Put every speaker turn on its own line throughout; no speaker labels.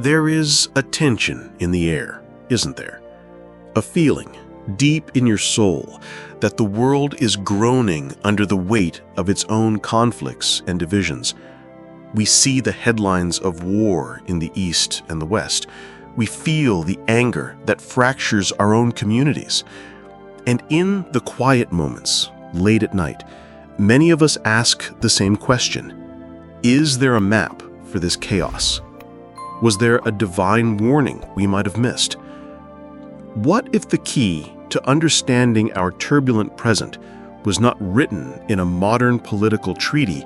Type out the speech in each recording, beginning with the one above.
There is a tension in the air, isn't there? A feeling deep in your soul that the world is groaning under the weight of its own conflicts and divisions. We see the headlines of war in the East and the West. We feel the anger that fractures our own communities. And in the quiet moments, late at night, many of us ask the same question. Is there a map for this chaos? Was there a divine warning we might have missed? What if the key to understanding our turbulent present was not written in a modern political treaty,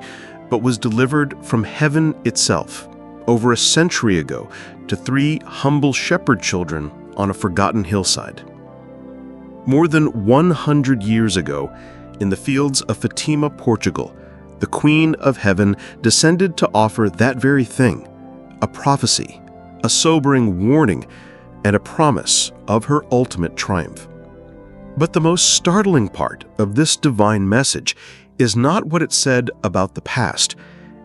but was delivered from heaven itself over a century ago to 3 humble shepherd children on a forgotten hillside? More than 100 years ago, in the fields of Fatima, Portugal, the Queen of Heaven descended to offer that very thing, a prophecy, a sobering warning, and a promise of her ultimate triumph. But the most startling part of this divine message is not what it said about the past.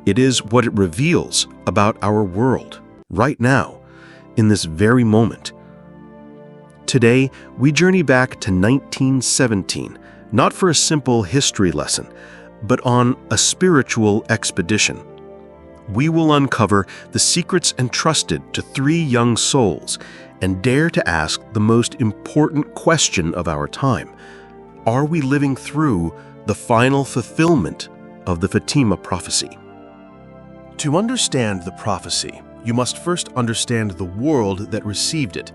It is what it reveals about our world, right now, in this very moment. Today, we journey back to 1917, not for a simple history lesson, but on a spiritual expedition. We will uncover the secrets entrusted to 3 young souls and dare to ask the most important question of our time. Are we living through the final fulfillment of the Fatima prophecy? To understand the prophecy, you must first understand the world that received it.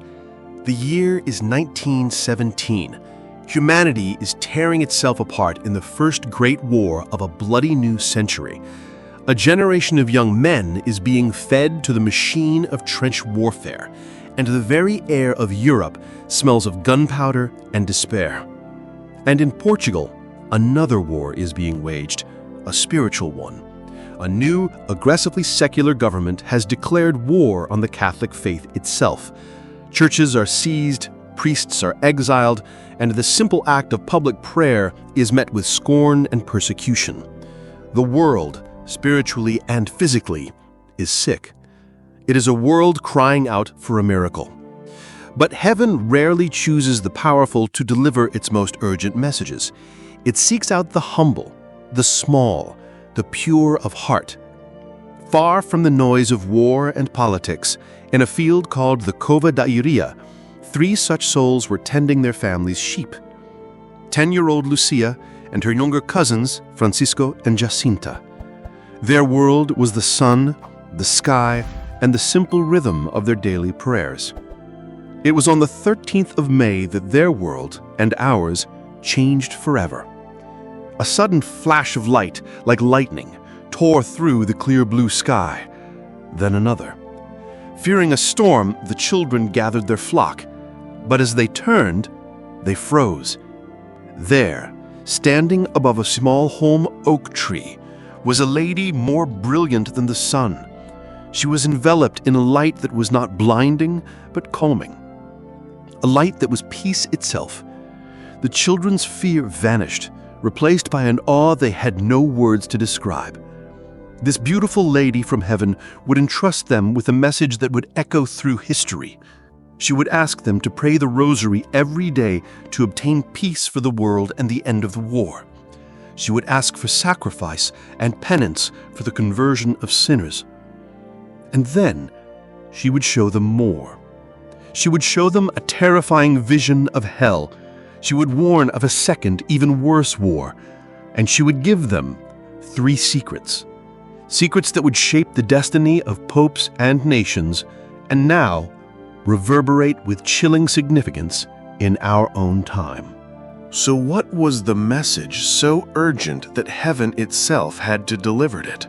The year is 1917. Humanity is tearing itself apart in the first great war of a bloody new century. A generation of young men is being fed to the machine of trench warfare, and the very air of Europe smells of gunpowder and despair. And in Portugal, another war is being waged, a spiritual one. A new, aggressively secular government has declared war on the Catholic faith itself. Churches are seized, priests are exiled, and the simple act of public prayer is met with scorn and persecution. The world, spiritually and physically, is sick. It is a world crying out for a miracle. But heaven rarely chooses the powerful to deliver its most urgent messages. It seeks out the humble, the small, the pure of heart. Far from the noise of war and politics, in a field called the Cova da Iria, 3 such souls were tending their family's sheep. 10-year-old Lucia and her younger cousins, Francisco and Jacinta. Their world was the sun, the sky, and the simple rhythm of their daily prayers. It was on the 13th of May that their world and ours changed forever. A sudden flash of light, like lightning, tore through the clear blue sky. Then another. Fearing a storm, the children gathered their flock, but as they turned, they froze. There, standing above a small holm oak tree, was a lady more brilliant than the sun. She was enveloped in a light that was not blinding, but calming. A light that was peace itself. The children's fear vanished, replaced by an awe they had no words to describe. This beautiful lady from heaven would entrust them with a message that would echo through history. She would ask them to pray the Rosary every day to obtain peace for the world and the end of the war. She would ask for sacrifice and penance for the conversion of sinners. And then she would show them more. She would show them a terrifying vision of hell. She would warn of a second, even worse war. And she would give them 3 secrets. Secrets that would shape the destiny of popes and nations, and now reverberate with chilling significance in our own time. So what was the message so urgent that heaven itself had to deliver it?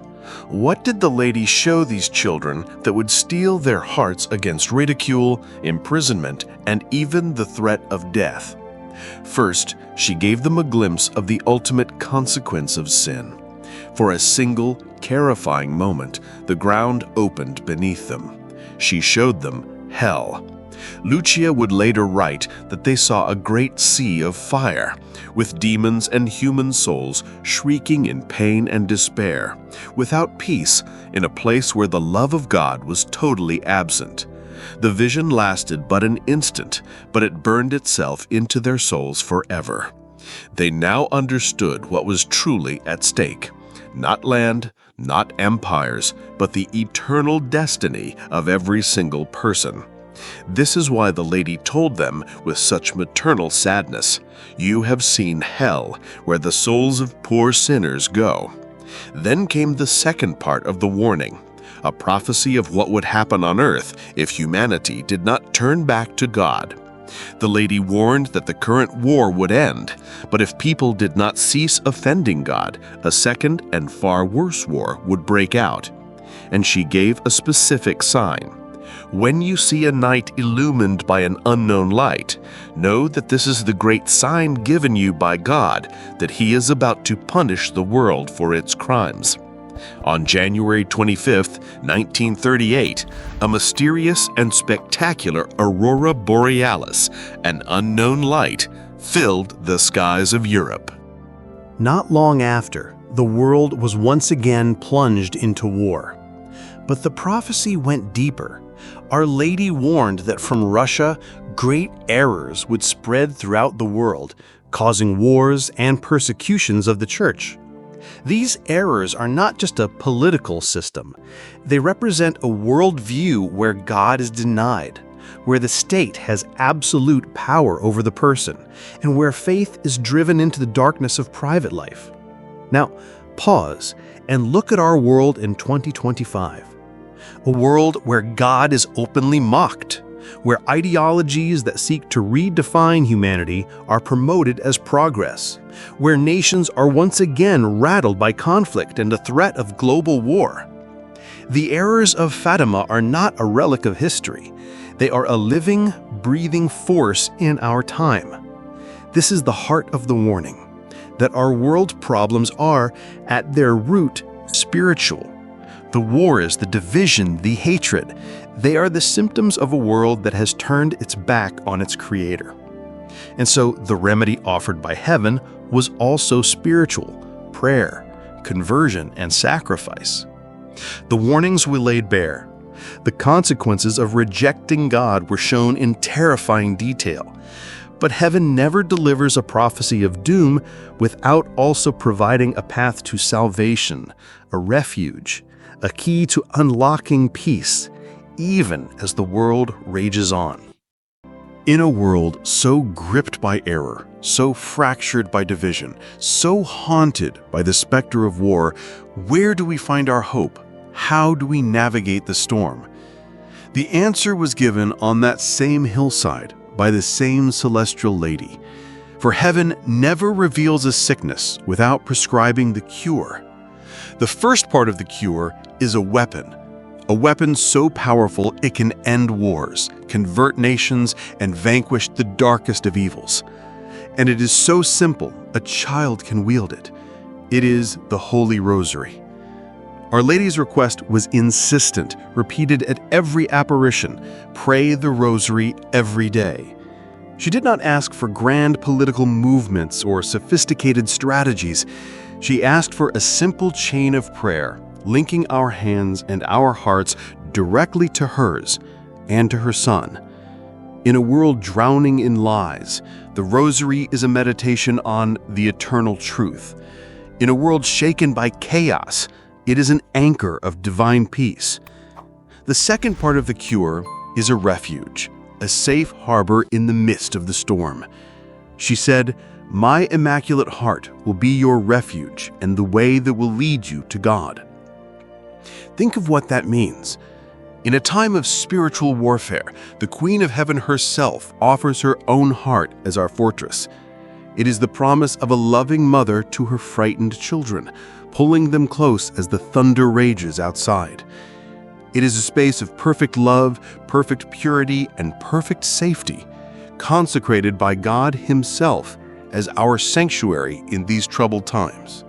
What did the lady show these children that would steel their hearts against ridicule, imprisonment, and even the threat of death? First, she gave them a glimpse of the ultimate consequence of sin. For a single, terrifying moment, the ground opened beneath them. She showed them hell. Lucia would later write that they saw a great sea of fire, with demons and human souls shrieking in pain and despair, without peace, in a place where the love of God was totally absent. The vision lasted but an instant, but it burned itself into their souls forever. They now understood what was truly at stake. Not land, not empires, but the eternal destiny of every single person. This is why the lady told them with such maternal sadness, "You have seen hell, where the souls of poor sinners go." Then came the second part of the warning, a prophecy of what would happen on earth if humanity did not turn back to God. The lady warned that the current war would end, but if people did not cease offending God, a second and far worse war would break out. And she gave a specific sign. When you see a night illumined by an unknown light, know that this is the great sign given you by God, that He is about to punish the world for its crimes. On January 25, 1938, a mysterious and spectacular aurora borealis, an unknown light, filled the skies of Europe.
Not long after, the world was once again plunged into war. But the prophecy went deeper. Our Lady warned that from Russia, great errors would spread throughout the world, causing wars and persecutions of the Church. These errors are not just a political system. They represent a worldview where God is denied, where the state has absolute power over the person, and where faith is driven into the darkness of private life. Now, pause and look at our world in 2025. A world where God is openly mocked, where ideologies that seek to redefine humanity are promoted as progress, where nations are once again rattled by conflict and the threat of global war. The errors of Fatima are not a relic of history. They are a living, breathing force in our time. This is the heart of the warning, that our world problems are, at their root, spiritual. The wars, the division, the hatred, they are the symptoms of a world that has turned its back on its Creator. And so the remedy offered by heaven was also spiritual: prayer, conversion, and sacrifice. The warnings we laid bare. The consequences of rejecting God were shown in terrifying detail. But heaven never delivers a prophecy of doom without also providing a path to salvation, a refuge, a key to unlocking peace, even as the world rages on. In a world so gripped by error, so fractured by division, so haunted by the specter of war, where do we find our hope? How do we navigate the storm? The answer was given on that same hillside by the same celestial lady. For heaven never reveals a sickness without prescribing the cure. The first part of the cure is a weapon so powerful it can end wars, convert nations, and vanquish the darkest of evils. And it is so simple, a child can wield it. It is the Holy Rosary. Our Lady's request was insistent, repeated at every apparition: pray the Rosary every day. She did not ask for grand political movements or sophisticated strategies. She asked for a simple chain of prayer, linking our hands and our hearts directly to hers and to her Son. In a world drowning in lies, the Rosary is a meditation on the eternal truth. In a world shaken by chaos, it is an anchor of divine peace. The second part of the cure is a refuge, a safe harbor in the midst of the storm. She said, "My Immaculate Heart will be your refuge and the way that will lead you to God." Think of what that means. In a time of spiritual warfare, the Queen of Heaven herself offers her own heart as our fortress. It is the promise of a loving mother to her frightened children, pulling them close as the thunder rages outside. It is a space of perfect love, perfect purity, and perfect safety, consecrated by God Himself as our sanctuary in these troubled times.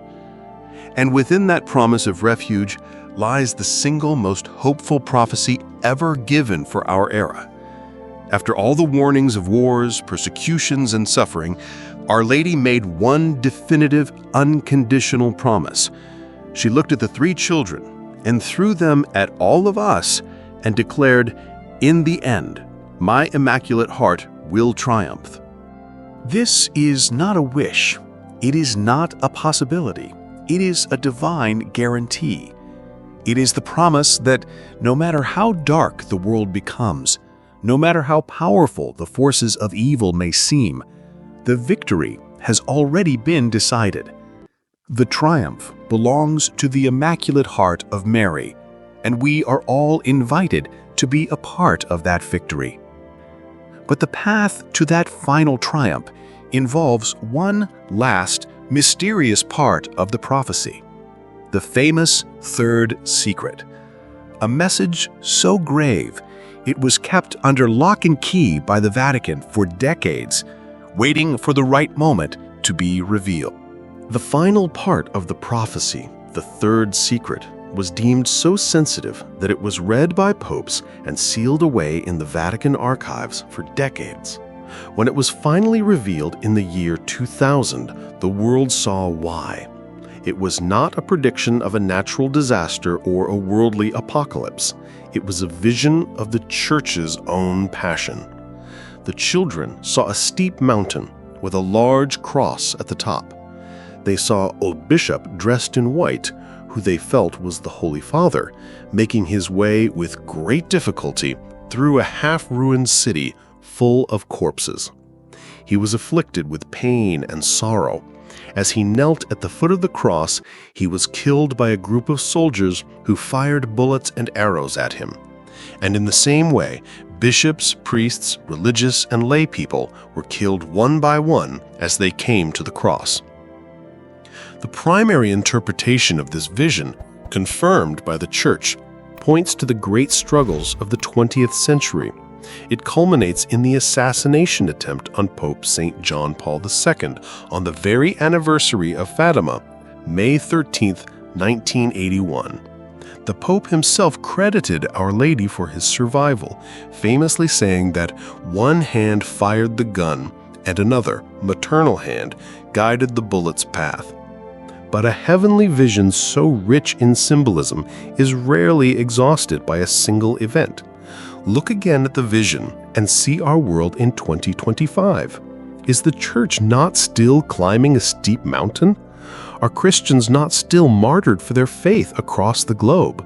And within that promise of refuge lies the single most hopeful prophecy ever given for our era.
After all the warnings of wars, persecutions, and suffering, Our Lady made one definitive, unconditional promise. She looked at the three children and threw them at all of us and declared, "In the end, my Immaculate Heart will triumph." This is not a wish. It is not a possibility. It is a divine guarantee. It is the promise that no matter how dark the world becomes, no matter how powerful the forces of evil may seem, the victory has already been decided. The triumph belongs to the Immaculate Heart of Mary, and we are all invited to be a part of that victory. But the path to that final triumph involves one last, mysterious part of the prophecy, the famous third secret, a message so grave it was kept under lock and key by the Vatican for decades, waiting for the right moment to be revealed. The final part of the prophecy, the third secret, was deemed so sensitive that it was read by popes and sealed away in the Vatican archives for decades. When it was finally revealed in the year 2000, the world saw why. It was not a prediction of a natural disaster or a worldly apocalypse. It was a vision of the Church's own passion. The children saw a steep mountain with a large cross at the top. They saw a bishop dressed in white, who they felt was the Holy Father, making his way with great difficulty through a half-ruined city full of corpses. He was afflicted with pain and sorrow. As he knelt at the foot of the cross, he was killed by a group of soldiers who fired bullets and arrows at him. And in the same way, bishops, priests, religious, and lay people were killed one by one as they came to the cross. The primary interpretation of this vision, confirmed by the Church, points to the great struggles of the 20th century. It culminates in the assassination attempt on Pope St. John Paul II on the very anniversary of Fatima, May 13, 1981. The Pope himself credited Our Lady for his survival, famously saying that one hand fired the gun and another, maternal hand, guided the bullet's path. But a heavenly vision so rich in symbolism is rarely exhausted by a single event. Look again at the vision and see our world in 2025. Is the Church not still climbing a steep mountain? Are Christians not still martyred for their faith across the globe?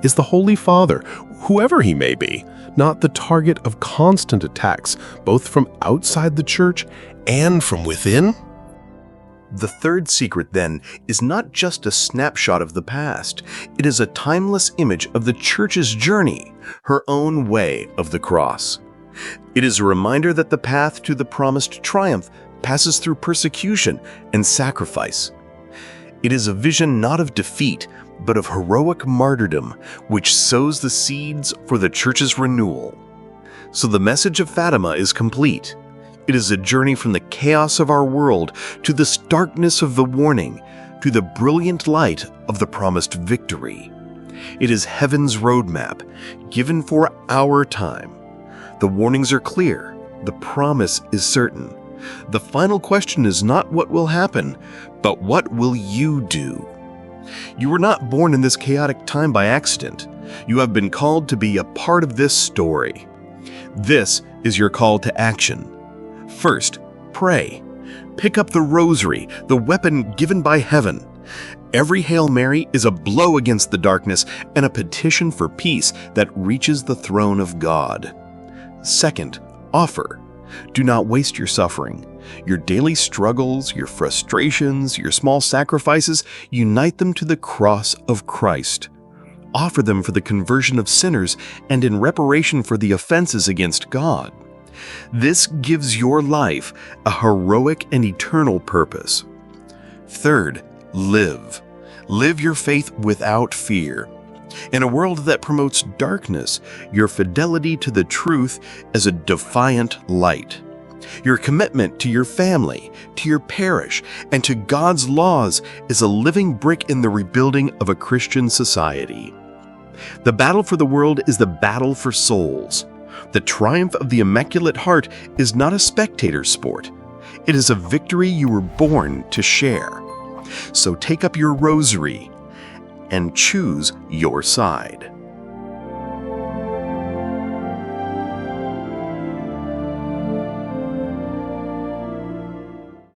Is the Holy Father, whoever he may be, not the target of constant attacks, both from outside the Church and from within? The third secret, then, is not just a snapshot of the past. It is a timeless image of the Church's journey, her own way of the cross. It is a reminder that the path to the promised triumph passes through persecution and sacrifice. It is a vision not of defeat, but of heroic martyrdom, which sows the seeds for the Church's renewal. So the message of Fatima is complete. It is a journey from the chaos of our world to the starkness of the warning, to the brilliant light of the promised victory. It is heaven's roadmap, given for our time. The warnings are clear. The promise is certain. The final question is not what will happen, but what will you do? You were not born in this chaotic time by accident. You have been called to be a part of this story. This is your call to action. First, pray. Pick up the rosary, the weapon given by heaven. Every Hail Mary is a blow against the darkness and a petition for peace that reaches the throne of God. Second, offer. Do not waste your suffering. Your daily struggles, your frustrations, your small sacrifices, unite them to the cross of Christ. Offer them for the conversion of sinners and in reparation for the offenses against God. This gives your life a heroic and eternal purpose. Third, live. Live your faith without fear. In a world that promotes darkness, your fidelity to the truth is a defiant light. Your commitment to your family, to your parish, and to God's laws is a living brick in the rebuilding of a Christian society. The battle for the world is the battle for souls. The triumph of the Immaculate Heart is not a spectator sport. It is a victory you were born to share. So take up your rosary and choose your side.